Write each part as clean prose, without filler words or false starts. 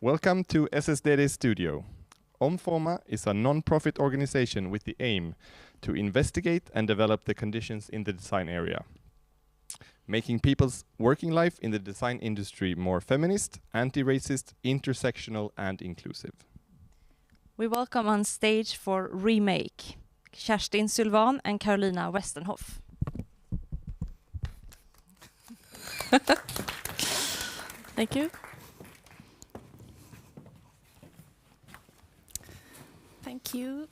Welcome to SSDD Studio. Omforma is a non-profit organization with the aim to investigate and develop the conditions in the design area, making people's working life in the design industry more feminist, anti-racist, intersectional and inclusive. We welcome on stage for Remake, Kerstin Sylvan and Carolina Westenhoff. Thank you. Thank you.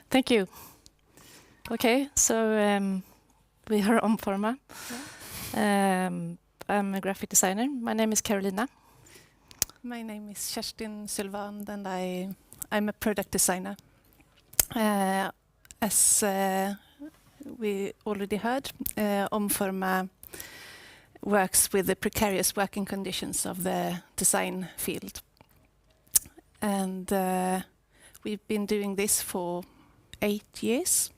Thank you. Okay, so we are Omforma. Yeah. I'm a graphic designer. My name is Carolina. My name is Kerstin Sylvan and I'm a product designer. As we already heard, Omforma works with the precarious working conditions of the design field. And we've been doing this for 8 years.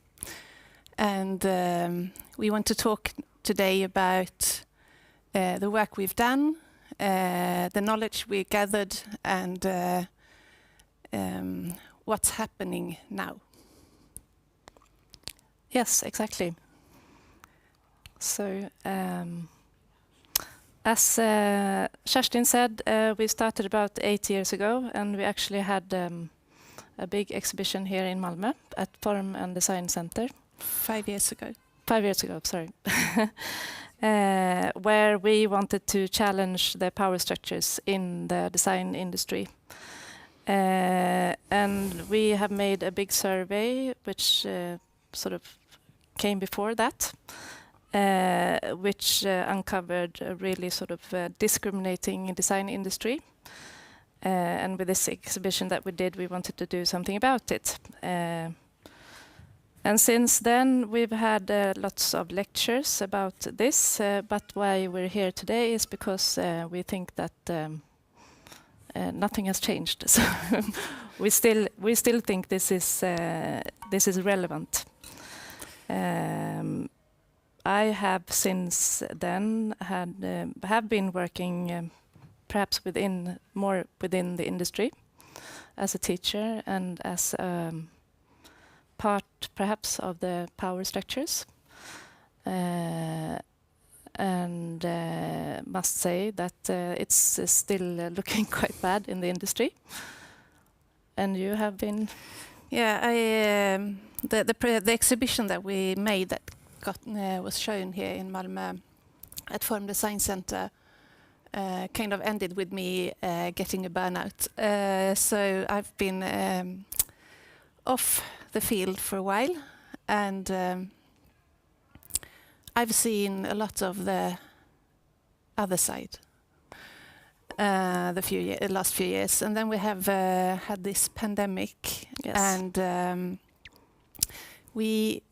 And we want to talk today about the work we've done, the knowledge we gathered, and what's happening now. Yes, exactly. So, as Kerstin said, we started about 8 years ago, and we actually had a big exhibition here in Malmö at Form and Design Center. 5 years ago. 5 years ago, sorry. Where we wanted to challenge the power structures in the design industry. And we have made a big survey, which sort of came before that, which uncovered a really sort of discriminating design industry. And with this exhibition that we did, we wanted to do something about it. And since then, we've had lots of lectures about this, but why we're here today is because we think that nothing has changed. So we still think this is relevant. I have since then have been working perhaps more within the industry as a teacher and as part perhaps of the power structures, and must say that it's still looking quite bad in the industry. And you have been... Yeah, the exhibition that we made that was shown here in Malmö at Form Design Center kind of ended with me getting a burnout. So I've been off the field for a while, and I've seen a lot of the other side the last few years, and then we have had this pandemic. Yes. And we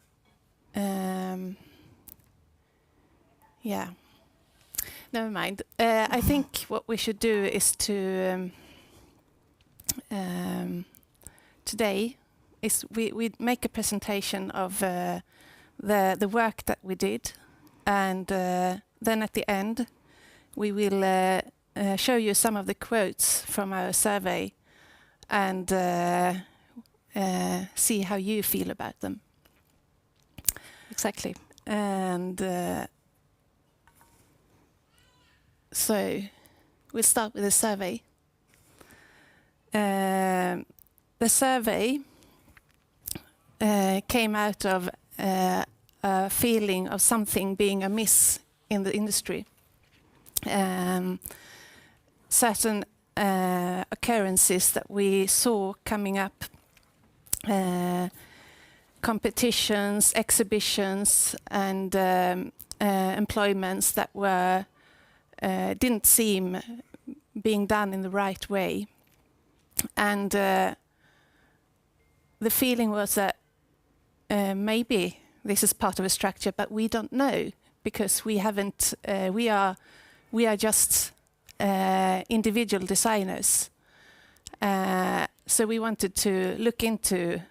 never mind. I think what we should do is to today is we make a presentation of the work that we did, and then at the end we will show you some of the quotes from our survey and see how you feel about them. Exactly. And so we'll start with the survey. The survey came out of a feeling of something being amiss in the industry. Certain occurrences that we saw coming up, competitions, exhibitions, and employments that didn't seem being done in the right way. And the feeling was that maybe this is part of a structure, but we don't know, because we haven't. We are just individual designers. So we wanted to look into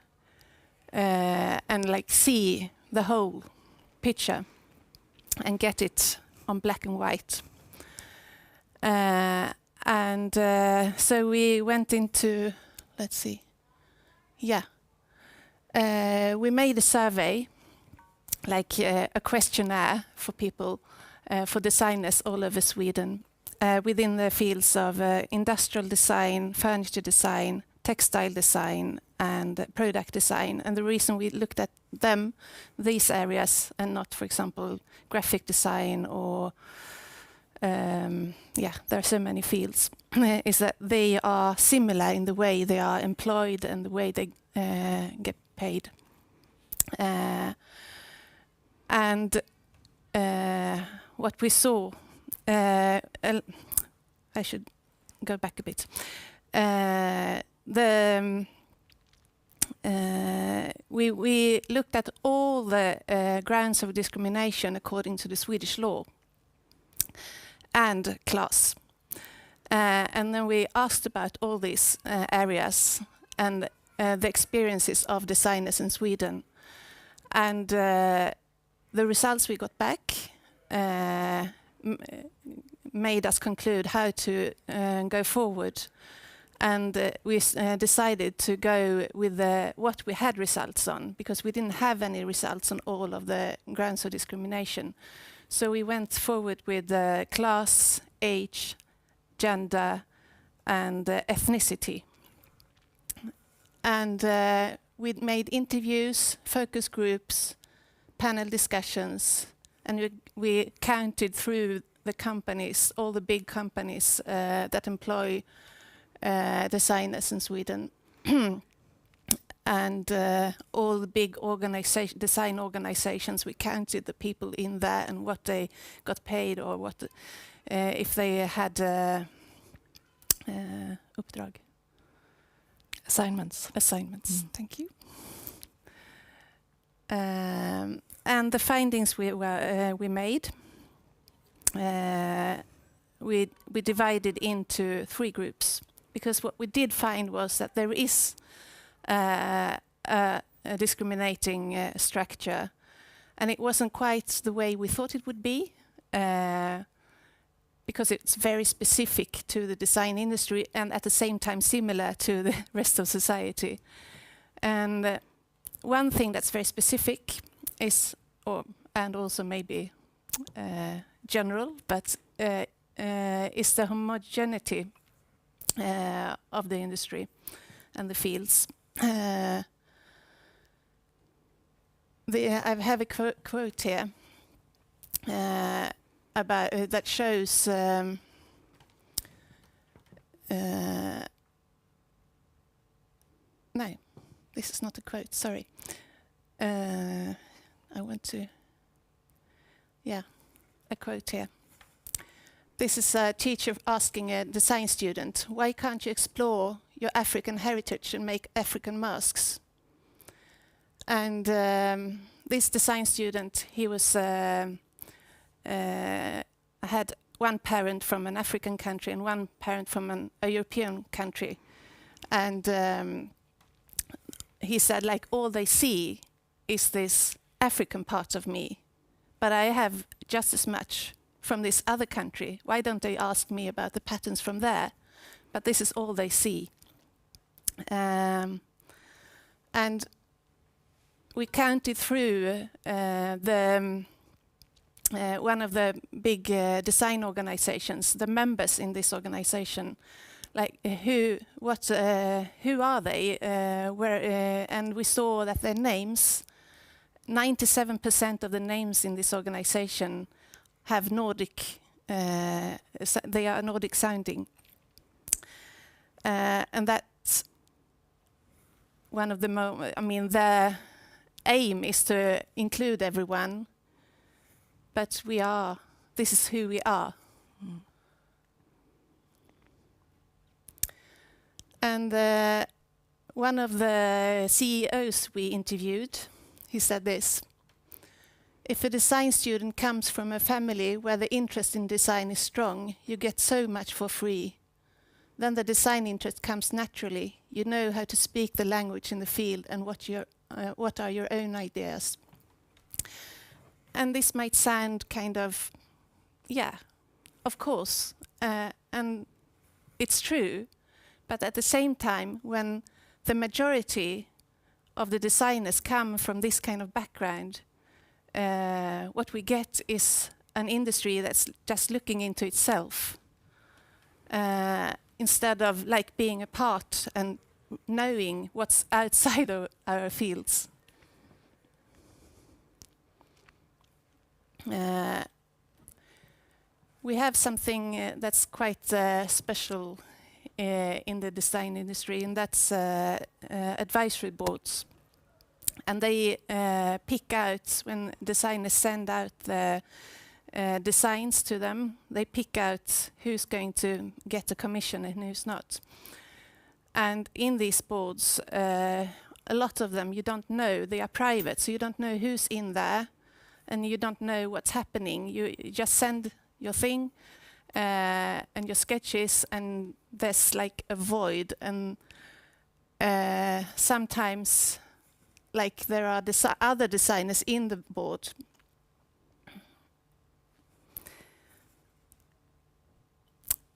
and see the whole picture and get it on black and white. And so we went into, let's see, we made a survey, like a questionnaire for people, for designers all over Sweden, within the fields of industrial design, furniture design, textile design, and product design. And the reason we looked at these areas, and not, for example, graphic design or there are so many fields, is that they are similar in the way they are employed and the way they get paid. And what we saw, I should go back a bit. We looked at all the grounds of discrimination according to the Swedish law and class. And then we asked about all these areas and the experiences of designers in Sweden. And the results we got back made us conclude how to go forward. And we decided to go with what we had results on, because we didn't have any results on all of the grounds of discrimination. So we went forward with class, age, gender, and ethnicity. And we made interviews, focus groups, panel discussions, and we counted through the companies, all the big companies that employ designers in Sweden. And all the big design organizations, we counted the people in there and what they got paid, or what if they had uppdrag. Assignments. Thank you. And the findings we made, we divided into 3 groups, because what we did find was that there is a discriminating structure, and it wasn't quite the way we thought it would be, because it's very specific to the design industry and at the same time similar to the rest of society. And one thing that's very specific is, and also maybe general, but is the homogeneity of the industry and the fields. I have a quote here about that shows no, this is not a quote, sorry. I want to, a quote here. This is a teacher asking a design student, why can't you explore your African heritage and make African masks? And this design student, he was had one parent from an African country and one parent from a European country. And he said, like, all they see is this African part of me, but I have just as much from this other country. Why don't they ask me about the patterns from there? But this is all they see. And we counted through one of the big design organizations, the members in this organization, like who are they? And we saw that their names, 97% of the names in this organization have Nordic, they are Nordic sounding. And that's one of the their aim is to include everyone, but this is who we are. Mm. And one of the CEOs we interviewed, he said this: if a design student comes from a family where the interest in design is strong, you get so much for free. Then the design interest comes naturally. You know how to speak the language in the field and what are your own ideas. And this might sound kind of, of course. And it's true, but at the same time, when the majority of the designers come from this kind of background, what we get is an industry that's just looking into itself, instead of like being a part and knowing what's outside of our fields. We have something that's quite special in the design industry, and that's advisory boards. And they pick out, when designers send out the designs to them, they pick out who's going to get a commission and who's not. And in these boards, a lot of them you don't know, they are private, so you don't know who's in there, and you don't know what's happening. You just send your thing and your sketches, and there's like a void, and sometimes like there are other designers in the board.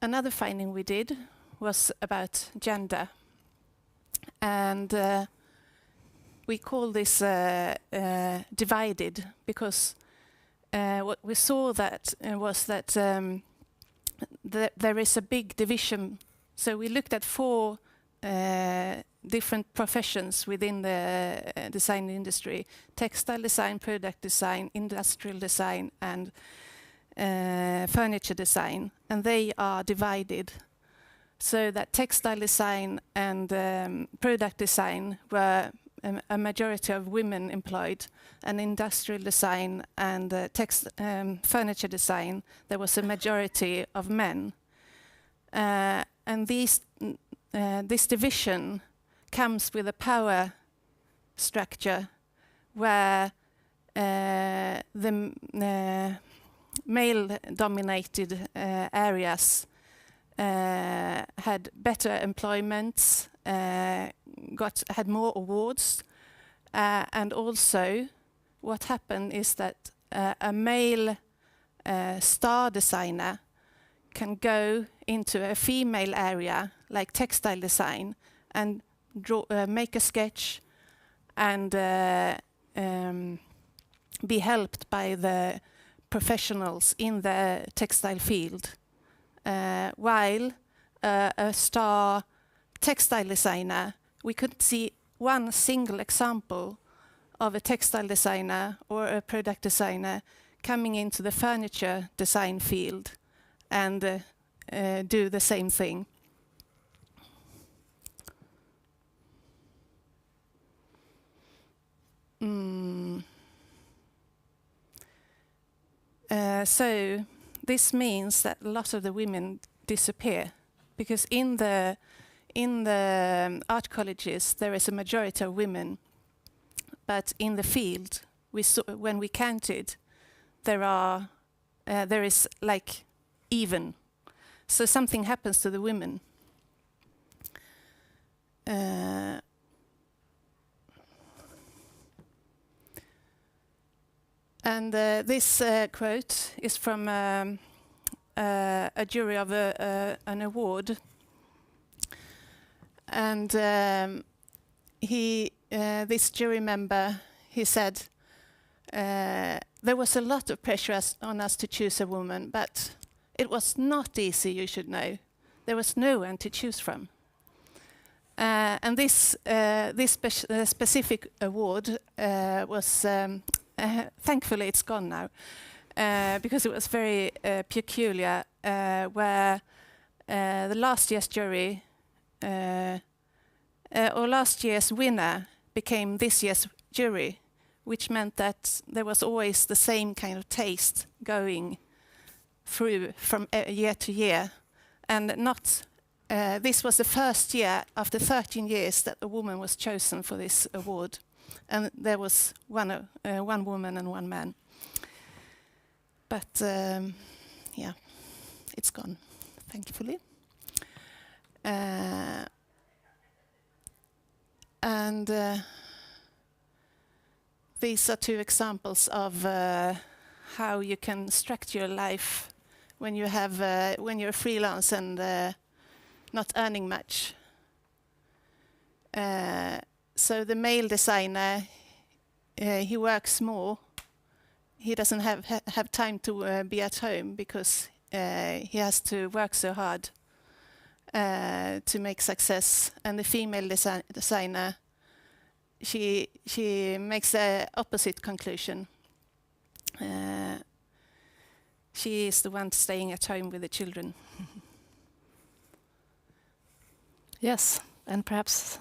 Another finding we did was about gender, and we call this divided, because what we saw that was that there is a big division. So we looked at 4 different professions within the design industry: textile design, product design, industrial design, and furniture design, and they are divided. So that textile design and product design were a majority of women employed, and industrial design and furniture design, there was a majority of men. And this division comes with a power structure where the male-dominated areas had better employments, had more awards, and also what happened is that a male star designer can go into a female area like textile design and make a sketch and be helped by the professionals in the textile field, while a star textile designer, we could see one single example of a textile designer or a product designer coming into the furniture design field and do the same thing. So this means that a lot of the women disappear, because in the art colleges there is a majority of women, but in the field we saw, when we counted, there is like even. So something happens to the women. And this quote is from a jury of an award, and this jury member, he said, there was a lot of pressure on us to choose a woman, but it was not easy, you should know. There was no one to choose from. And this specific award was, thankfully it's gone now, because it was very peculiar, where the last year's jury, or last year's winner became this year's jury, which meant that there was always the same kind of taste going through from year to year, and not. This was the first year after 13 years that a woman was chosen for this award, and there was one woman and one man. But yeah, it's gone, thankfully. And these are 2 examples of how you can structure your life when you have when you're freelance and not earning much. So the male designer, he works more. He doesn't have time to be at home because he has to work so hard to make success. And the female designer, she makes the opposite conclusion. She is the one staying at home with the children. Yes, and perhaps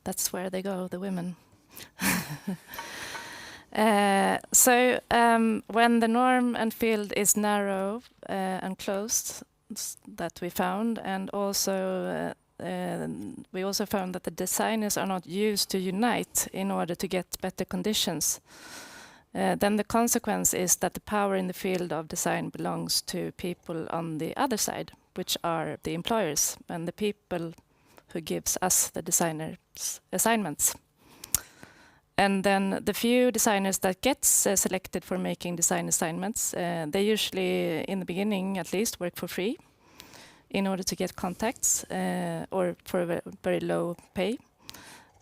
that's where they go, the women. So when the norm and field is narrow and closed, that we found, and also we also found that the designers are not used to unite in order to get better conditions. Then the consequence is that the power in the field of design belongs to people on the other side, which are the employers and the people who gives us, the designers, assignments. And then the few designers that gets selected for making design assignments, they usually, in the beginning at least, work for free in order to get contacts or for a very low pay,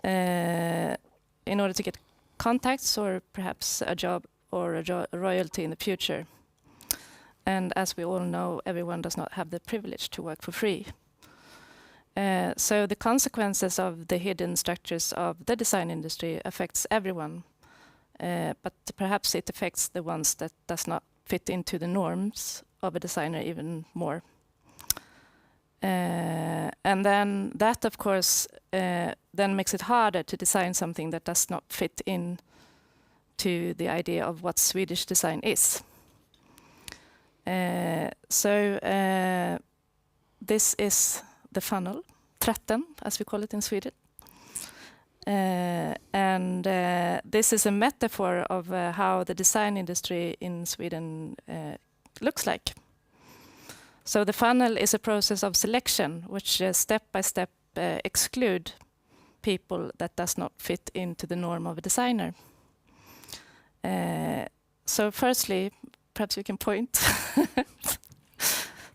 in order to get contacts or perhaps a job or a royalty in the future. And as we all know, everyone does not have the privilege to work for free. So the consequences of the hidden structures of the design industry affects everyone, but perhaps it affects the ones that does not fit into the norms of a designer even more. And then that, of course, then makes it harder to design something that does not fit in to the idea of what Swedish design is. So this is the funnel, 13, as we call it in Sweden. And this is a metaphor of how the design industry in Sweden looks like. So the funnel is a process of selection, which step by step exclude people that does not fit into the norm of a designer. So firstly, perhaps we can point.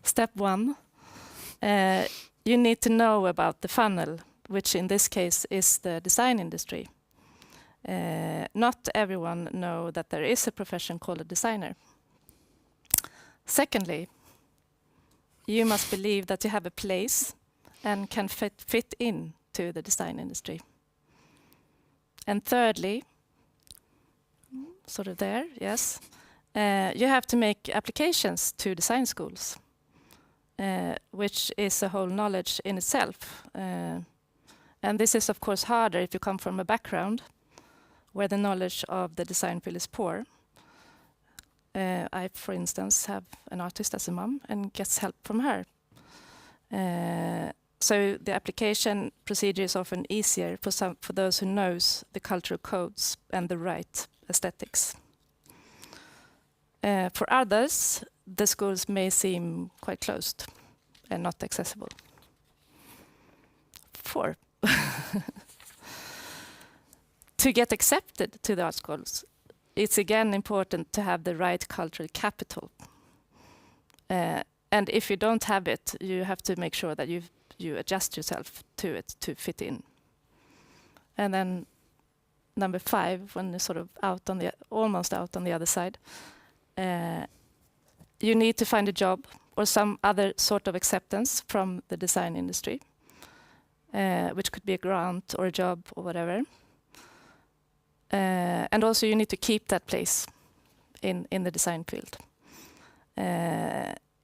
Step 1. You need to know about the funnel, which in this case is the design industry. Not everyone know that there is a profession called a designer. Secondly, you must believe that you have a place and can fit in to the design industry. And thirdly, sort of there, yes, you have to make applications to design schools. Which is a whole knowledge in itself. And this is, of course, harder if you come from a background where the knowledge of the design field is poor. I, for instance, have an artist as a mom and gets help from her. So the application procedure is often easier for those who knows the cultural codes and the right aesthetics. For others, the schools may seem quite closed and not accessible. 4. To get accepted to the art schools, it's again important to have the right cultural capital. And if you don't have it, you have to make sure that you adjust yourself to it to fit in. And then number 5, when you're sort of almost out on the other side, you need to find a job or some other sort of acceptance from the design industry, which could be a grant or a job or whatever. And also you need to keep that place in the design field.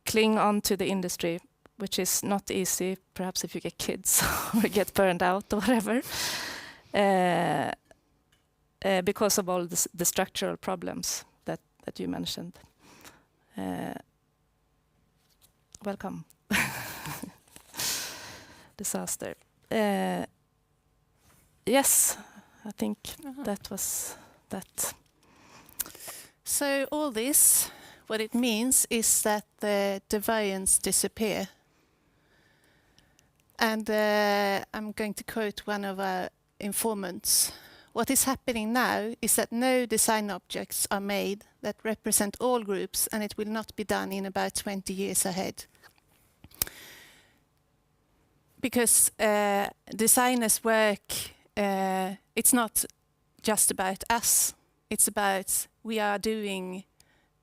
Cling on to the industry, which is not easy, perhaps if you get kids or get burned out or whatever, because of all the structural problems that you mentioned. Welcome. Disaster. Yes, I think that was that. So all this, what it means is that the deviants disappear. And I'm going to quote one of our informants. What is happening now is that no design objects are made that represent all groups, and it will not be done in about 20 years ahead. because designers' work, it's not just about us. It's about we are doing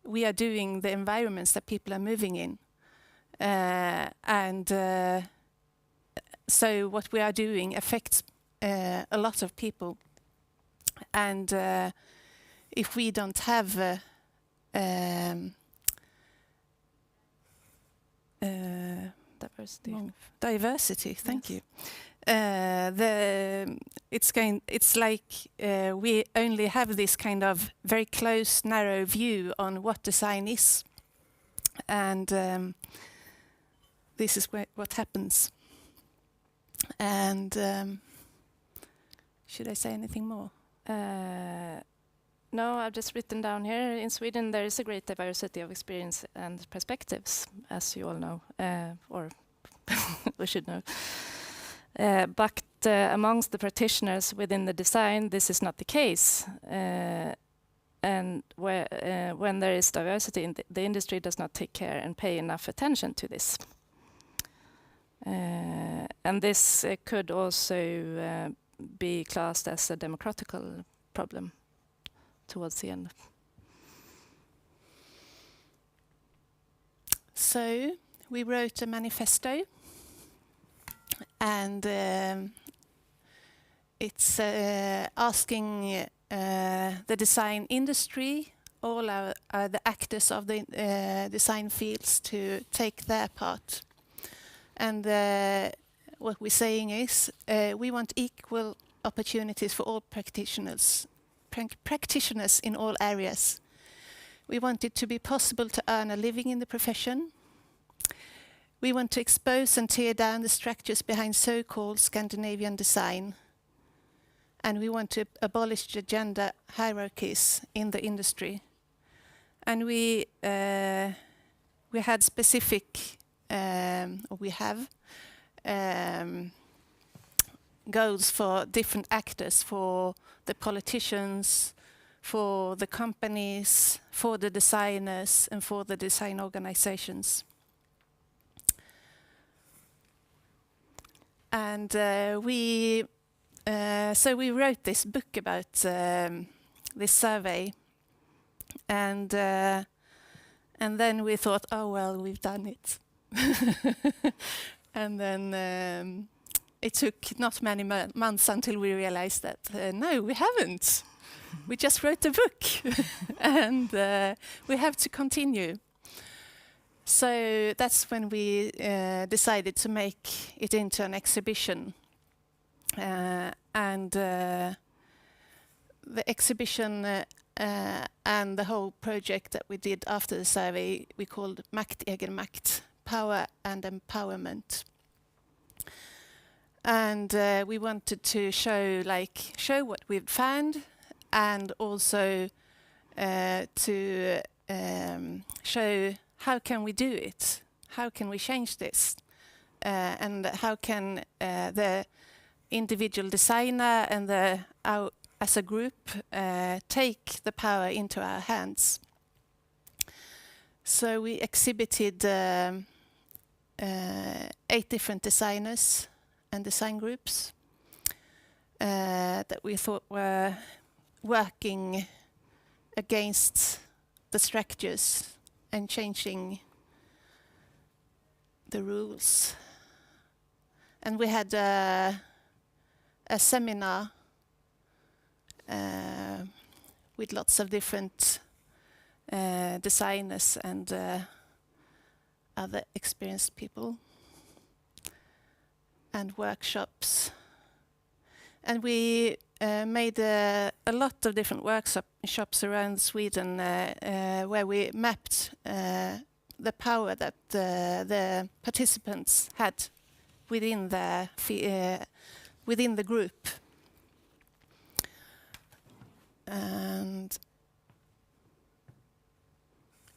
the environments that people are moving in, and so what we are doing affects a lot of people. And if we don't have diversity, thank you. It's like we only have this kind of very close, narrow view on what design is, and this is what happens. And should I say anything more? No, I've just written down here, in Sweden there is a great diversity of experience and perspectives, as you all know, or we should know. But amongst the practitioners within the design, this is not the case. And when there is diversity, the industry does not take care and pay enough attention to this. And this could also be classed as a democratical problem towards the end. So we wrote a manifesto, and it's asking the design industry, all the actors of the design fields, to take their part. And what we're saying is we want equal opportunities for all practitioners in all areas. We want it to be possible to earn a living in the profession. We want to expose and tear down the structures behind so-called Scandinavian design. And we want to abolish the gender hierarchies in the industry. And we had specific, or we have, goals for different actors, for the politicians, for the companies, for the designers, and for the design organizations. And so we wrote this book about this survey, and then we thought, oh well, we've done it. And then it took not many months until we realized that no, we haven't. We just wrote the book, and we have to continue. So that's when we decided to make it into an exhibition. And the exhibition and the whole project that we did after the survey, we called Makt, Egenmakt, Power and Empowerment. And we wanted to show what we've found, and also to show how can we do it, how can we change this, and how can the individual designer and as a group take the power into our hands. So we exhibited 8 different designers and design groups that we thought were working against the structures and changing the rules. And we had a seminar with lots of different designers and other experienced people, and workshops. And we made a lot of different workshops around Sweden where we mapped the power that the participants had within the group. And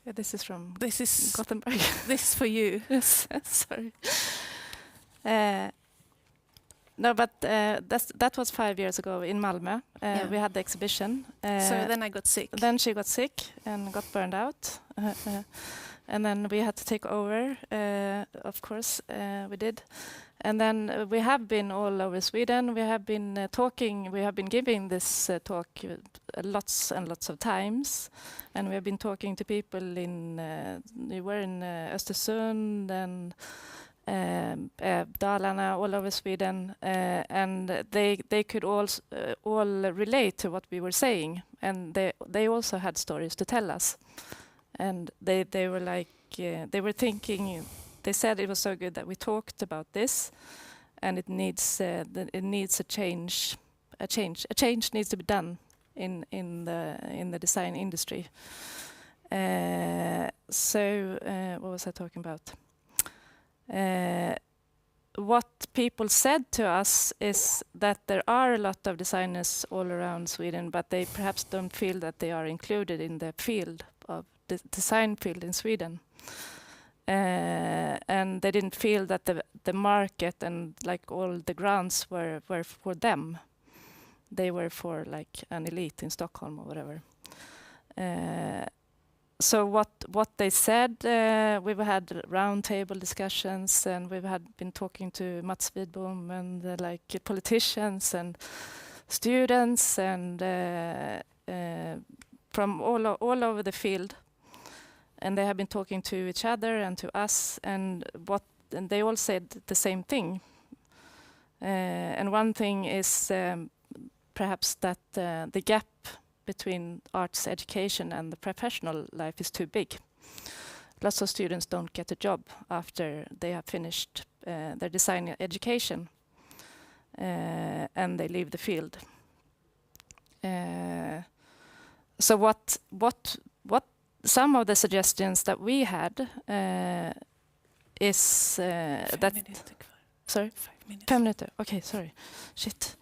yeah, this is from Gothenburg. This is for you. Yes, sorry. No, but that was 5 years ago in Malmö. Yeah. We had the exhibition. So then I got sick. Then she got sick and got burned out. and then we had to take over. Of course, we did. And then we have been all over Sweden. We have been talking. We have been giving this talk lots and lots of times, and we have been talking to people in. We were in Östersund and Dalarna, all over Sweden, and they could all relate to what we were saying, and they also had stories to tell us, and they were like they were thinking. They said it was so good that we talked about this, and it needs a change. A change needs to be done in the design industry. So what was I talking about? What people said to us is that there are a lot of designers all around Sweden, but they perhaps don't feel that they are included in the field of the design field in Sweden. And they didn't feel that the market and like all the grants were for them. They were for like an elite in Stockholm or whatever. So what they said, we've had roundtable discussions, and we've been talking to Mats Widbom and like politicians and students and from all over the field. And they have been talking to each other and to us, and they all said the same thing. And one thing is perhaps that the gap between arts education and the professional life is too big. Lots of students don't get a job after they have finished their design education, and they leave the field. So what some of the suggestions that we had is that. Sorry, 5 minutes. 5 minutes. Okay, sorry. Shit.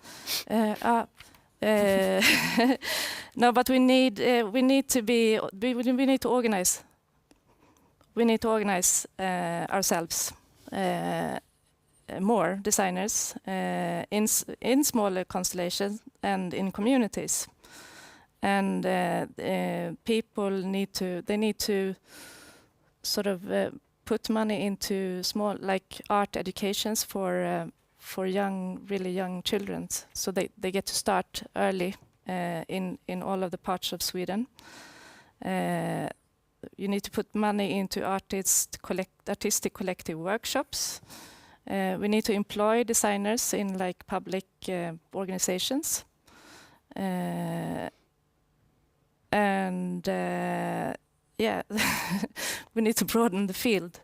No, but we need to organize. We need to organize ourselves more designers in smaller constellations and in communities. And people need to sort of put money into small like art educations for really young children, so they get to start early in all of the parts of Sweden. You need to put money into artistic collective workshops. We need to employ designers in like public organizations. And yeah, we need to broaden the field.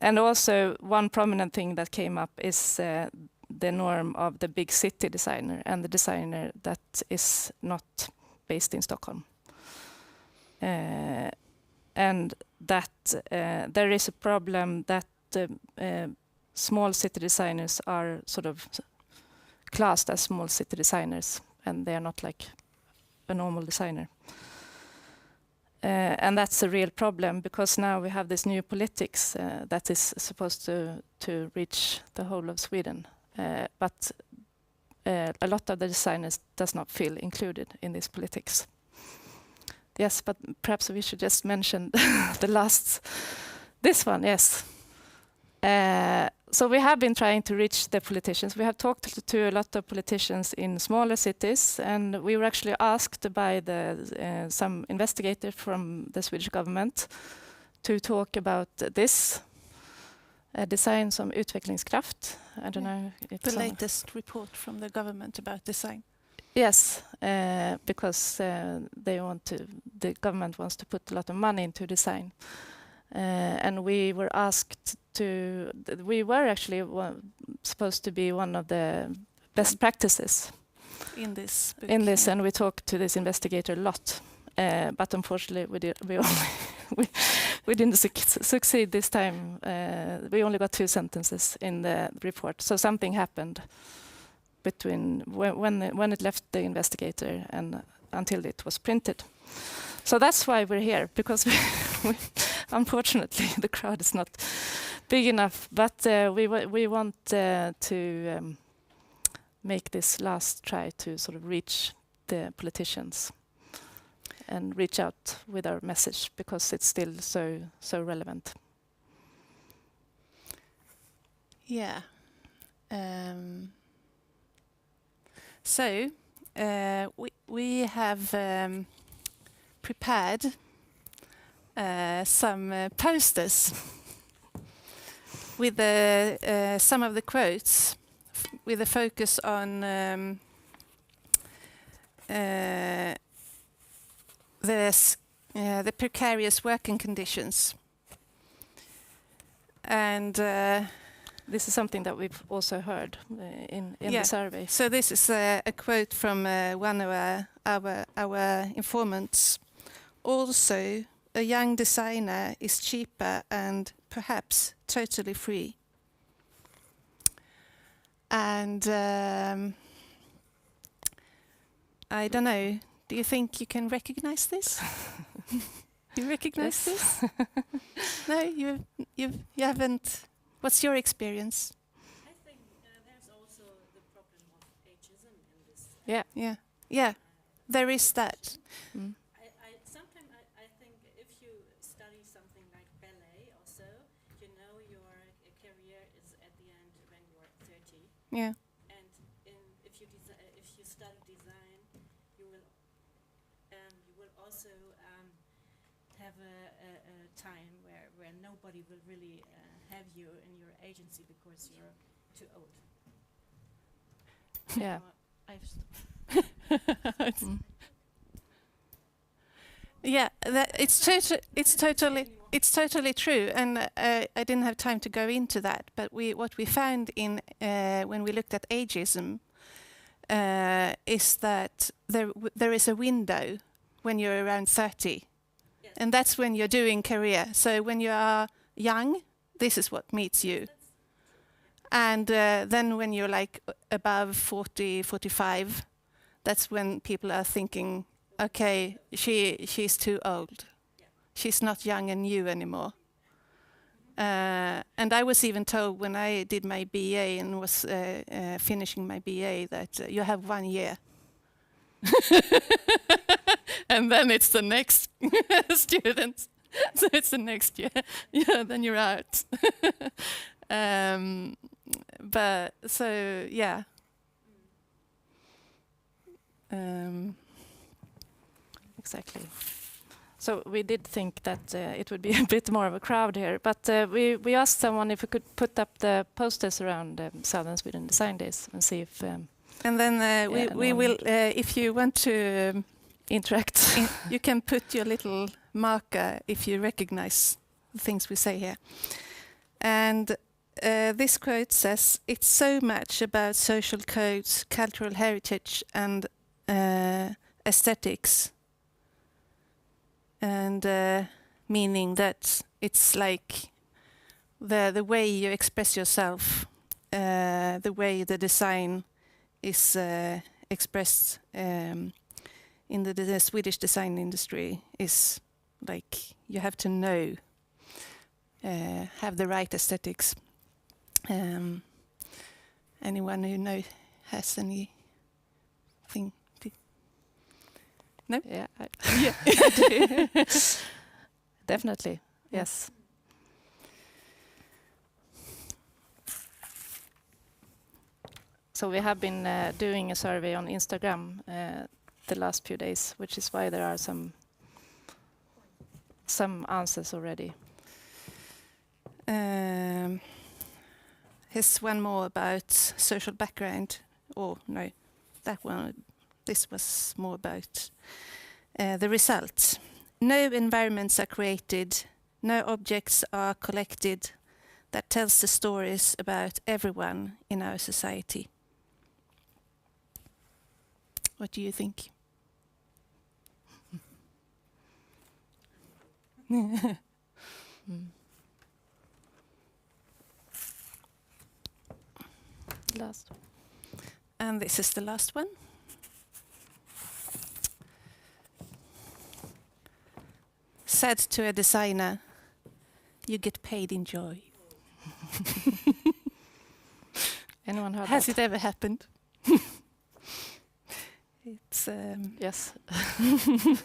And also one prominent thing that came up is the norm of the big city designer and the designer that is not based in Stockholm. And that there is a problem that small city designers are sort of classed as small city designers, and they are not like a normal designer. And that's a real problem, because now we have this new politics that is supposed to reach the whole of Sweden. But a lot of the designers does not feel included in this politics. Yes, but perhaps we should just mention this one, yes. So we have been trying to reach the politicians. We have talked to a lot of politicians in smaller cities, and we were actually asked by some investigator from the Swedish government to talk about this design som utvecklingskraft. I don't know. The latest report from the government about design. Yes, because the government wants to put a lot of money into design. And we were asked we were actually supposed to be one of the best practices in this book, and we talked to this investigator a lot, but unfortunately we didn't succeed this time. We only got 2 sentences in the report, so something happened between when it left the investigator and until it was printed. So that's why we're here, because unfortunately the crowd is not big enough, but we want to make this last try to sort of reach the politicians. and reach out with our message because it's still so relevant. Yeah. So we have prepared some posters with some of the quotes with a focus on the precarious working conditions. And this is something that we've also heard in the survey. So this is a quote from one of our informants. Also, a young designer is cheaper and perhaps totally free. And I don't know. Do you think you can recognize this? You recognize this? No, you haven't. What's your experience? I think there's also the problem of ageism in this. Yeah. There is that. Sometimes I think if you study something like ballet or so, you know your career is at the end when you're 30. Yeah. And if you study design, you will also have a time where nobody will really have you in your agency because you're too old. Yeah. Yeah, it's totally true, and I didn't have time to go into that. But what we found in when we looked at ageism is that there is a window when you're around 30, and that's when you're doing career. So when you are young, this is what meets you, and then when you're like above 40, 45, that's when people are thinking, okay, she's too old. She's not young and new anymore. And I was even told when I did my BA and was finishing my BA that you have 1 year. And then it's the next student. So it's the next year. Yeah, then you're out. But so, yeah. Exactly. So we did think that it would be a bit more of a crowd here, but we asked someone if we could put up the posters around Southern Sweden Design Days and see if... and then we will, if you want to interact, you can put your little marker if you recognize the things we say here. And this quote says, "It's so much about social codes, cultural heritage and aesthetics." And meaning that it's like the way you express yourself, the way the design is expressed in the Swedish design industry is like you have to know, have the right aesthetics. Anyone who has anything? No? Yeah, Yeah. I do. Definitely, yes. So we have been doing a survey on Instagram the last few days, which is why there are some answers already. Here's one more about social background. Oh no, that one. This was more about the results. No environments are created, no objects are collected that tells the stories about everyone in our society. What do you think? Last. And this is the last one. Said to a designer, "You get paid in joy." Anyone heard Has that? it ever happened? It's Yes. I think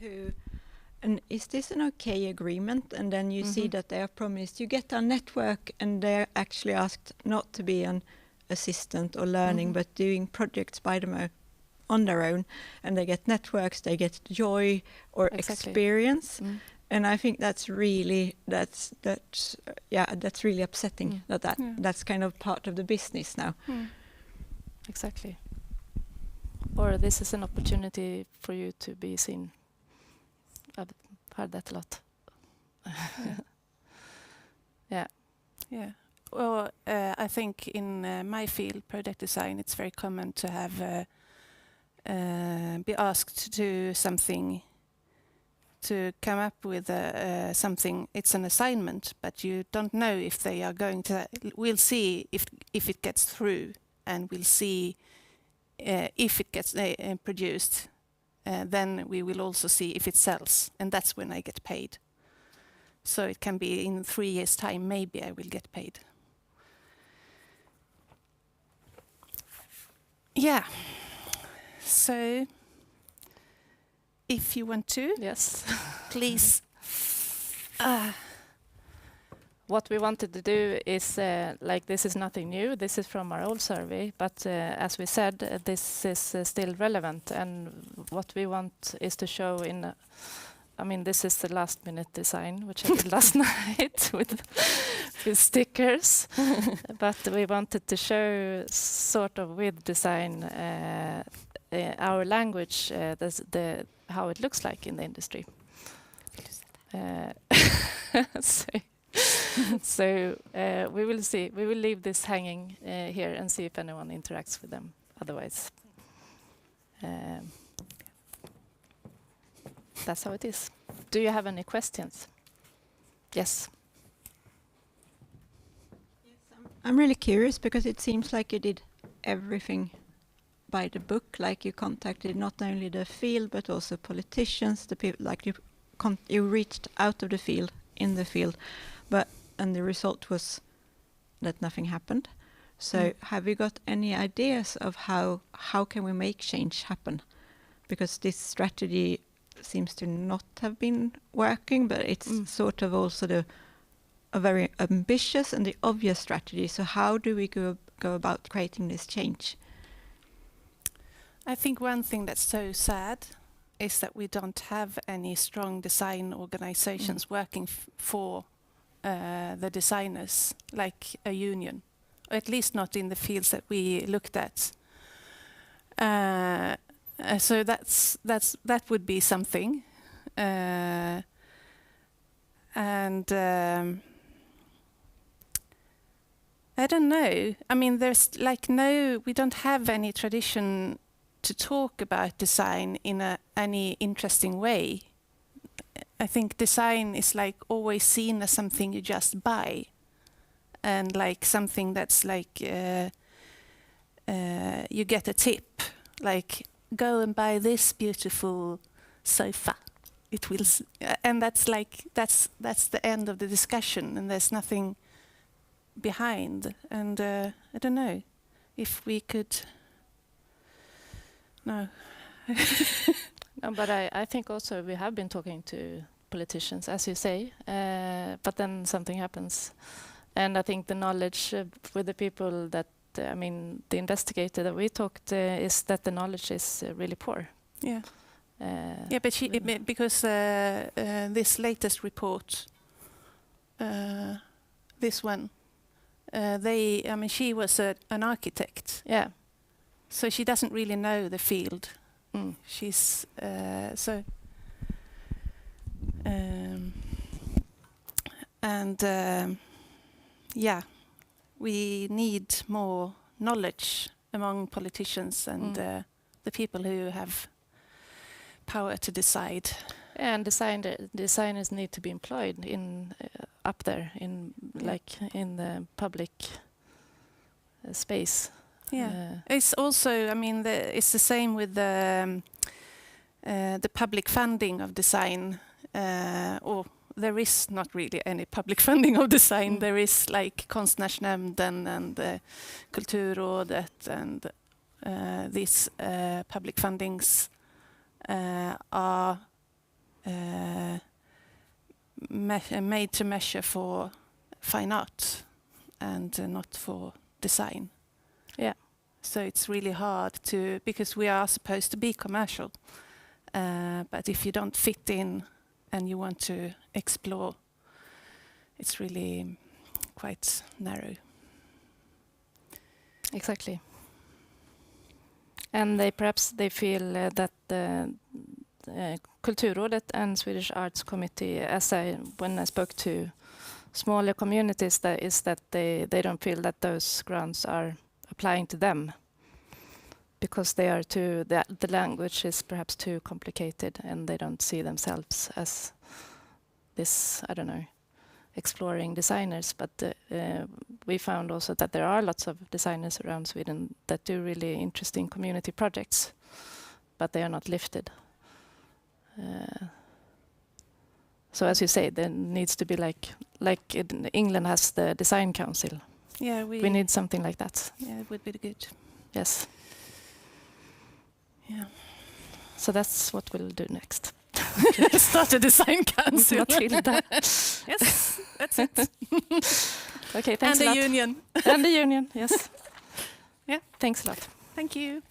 who, and is this an okay agreement? And then you see that they are promised, you get a network, and they're actually asked not to be an assistant or learning, but doing projects by them on their own, and they get networks, they get joy or experience. And I think that's really really upsetting that's kind of part of the business now. Exactly. Or this is an opportunity for you to be seen. I've heard that a lot. Yeah. Well, I think in my field, product design, it's very common to have be asked to do something, to come up with something. It's an assignment, but you don't know if they are going to. We'll see if it gets through, and we'll see if it gets produced. Then we will also see if it sells, and that's when I get paid. So it can be in 3 years' time, maybe I will get paid. Yeah. So if you want to, Yes. please. What we wanted to do is, this is nothing new. This is from our old survey, but as we said, this is still relevant. And what we want is to show this is the last minute design, which I did last night with stickers. But we wanted to show sort of with design our language, how it looks like in the industry. So we will see. We will leave this hanging here and see if anyone interacts with them. Otherwise, that's how it is. Do you have any questions? Yes. I'm really curious because it seems like you did everything by the book. Like you contacted not only the field but also politicians, the people. Like you reached out of the field, in the field, and the result was that nothing happened. So have you got any ideas of how can we make change happen? Because this strategy seems to not have been working, but it's sort of also a very ambitious and the obvious strategy. So how do we go about creating this change? I think one thing that's so sad is that we don't have any strong design organizations working for the designers, like a union, or at least not in the fields that we looked at. So that would be something, and I don't know. I mean, there's we don't have any tradition to talk about design in any interesting way. I think design is always seen as something you just buy, and something that's you get a tip, go and buy this beautiful sofa. It will, and that's the end of the discussion, and there's nothing behind. And I don't know if we could. No. No, but I think also we have been talking to politicians, as you say, but then something happens. And I think the knowledge with the people that, the investigator that we talked, is that the knowledge is really poor. Yeah. But because this latest report, this one, she was an architect. Yeah. So she doesn't really know the field. She's we need more knowledge among politicians and the people who have power to decide. And designers need to be employed in up there in in the public space. Yeah, it's also. It's the same with the public funding of design. Or there is not really any public funding of design. There is Konstnärsnämnden and Kulturrådet, and these public fundings are made to measure for fine art and not for design. Yeah. So it's really hard to, because we are supposed to be commercial, but if you don't fit in and you want to explore, it's really quite narrow. Exactly. And they feel that Kulturrådet and Swedish Arts Committee, when I spoke to smaller communities, that they don't feel that those grants are applying to them, because they are the language is perhaps too complicated, and they don't see themselves as this, I don't know, exploring designers. But we found also that there are lots of designers around Sweden that do really interesting community projects, but they are not lifted. So as you say, there needs to be like in England has the Design Council. Yeah, We need something like that. Yeah, it would be good. Yes. Yeah. So that's what we'll do next. Start a design council. Matilda. Yes, that's it. Okay, thanks And a lot. the union. And the union, yes. Yeah. Thanks a lot. Thank you.